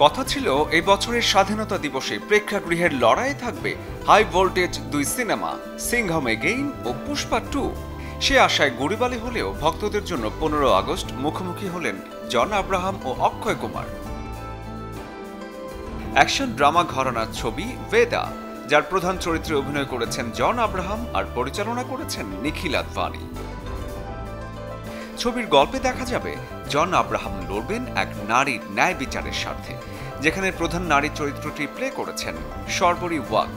কথা ছিল এই বছরের স্বাধীনতা দিবসে প্রেক্ষাগৃহের লড়াই থাকবে হাই ভোল্টেজ দুই সিনেমা সিংঘম এগেইন ও পুষ্পা 2। সে আশায় গুড়িবালি হলেও ভক্তদের জন্য 15 আগস্ট মুখোমুখি হলেন জন আব্রাহাম ও অক্ষয় কুমার। অ্যাকশন ড্রামা ঘরানার ছবি ভেদা, যার প্রধান চরিত্রে অভিনয় করেছেন জন আব্রাহাম আর পরিচালনা করেছেন নিখিল আদভানি। ছবির গল্পে দেখা যাবে জন আব্রাহাম লড়বেন এক নারীর ন্যায় বিচারের স্বার্থে, যেখানে প্রধান নারী চরিত্রটি প্লে করেছেন শর্বরী ওয়াক।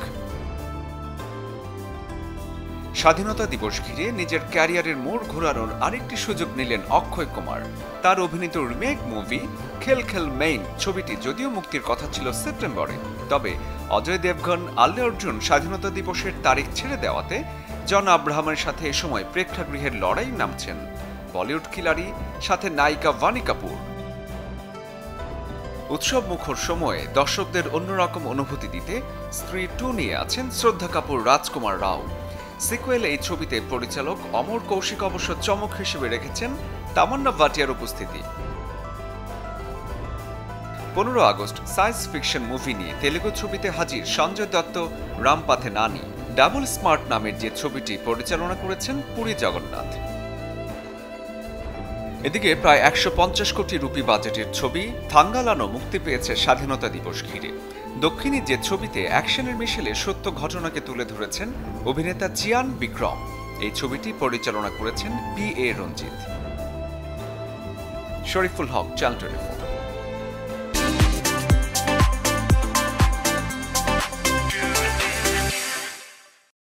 স্বাধীনতা দিবস ঘিরে নিজের ক্যারিয়ারের মোড় ঘোরানোর আরেকটি সুযোগ নিলেন অক্ষয় কুমার। তার অভিনীত রিমেক মুভি খেল খেল মেইন ছবিটি যদিও মুক্তির কথা ছিল সেপ্টেম্বরে, তবে অজয় দেবগন, আল্লু অর্জুন স্বাধীনতা দিবসের তারিখ ছেড়ে দেওয়াতে জন আব্রাহামের সাথে এ সময় প্রেক্ষাগৃহের লড়াই নামছেন বলিউড খিলাড়ি সাথে নায়িকা ভানি কাপুর। উৎসব মুখর সময়ে দর্শকদের অন্যরকম অনুভূতি দিতে স্ত্রী 2 নিয়ে আছেন শ্রদ্ধা কাপুর, রাজকুমার রাও। সিকুয়েল এই ছবিতে পরিচালক অমর কৌশিক অবশ্য চমক হিসেবে রেখেছেন তামান্না ভাটিয়ার উপস্থিতি। 15 আগস্ট সায়েন্স ফিকশন মুভি নিয়ে তেলুগু ছবিতে হাজির সঞ্জয় দত্ত, রামপাথে নানি। ডাবল স্মার্ট নামের যে ছবিটি পরিচালনা করেছেন পুরী জগন্নাথ। এদিকে প্রায় 150 কোটি রুপি বাজেটের ছবি থাঙ্গালানো মুক্তি পেয়েছে স্বাধীনতা দিবস ঘিরে। দক্ষিণী যে ছবিতে অ্যাকশনের মিশেলে সত্য ঘটনাকে তুলে ধরেছেন অভিনেতা চিয়ান বিক্রম। এই ছবিটি পরিচালনা করেছেন PA রঞ্জিত। শরীফুল হক, চ্যানেল 24।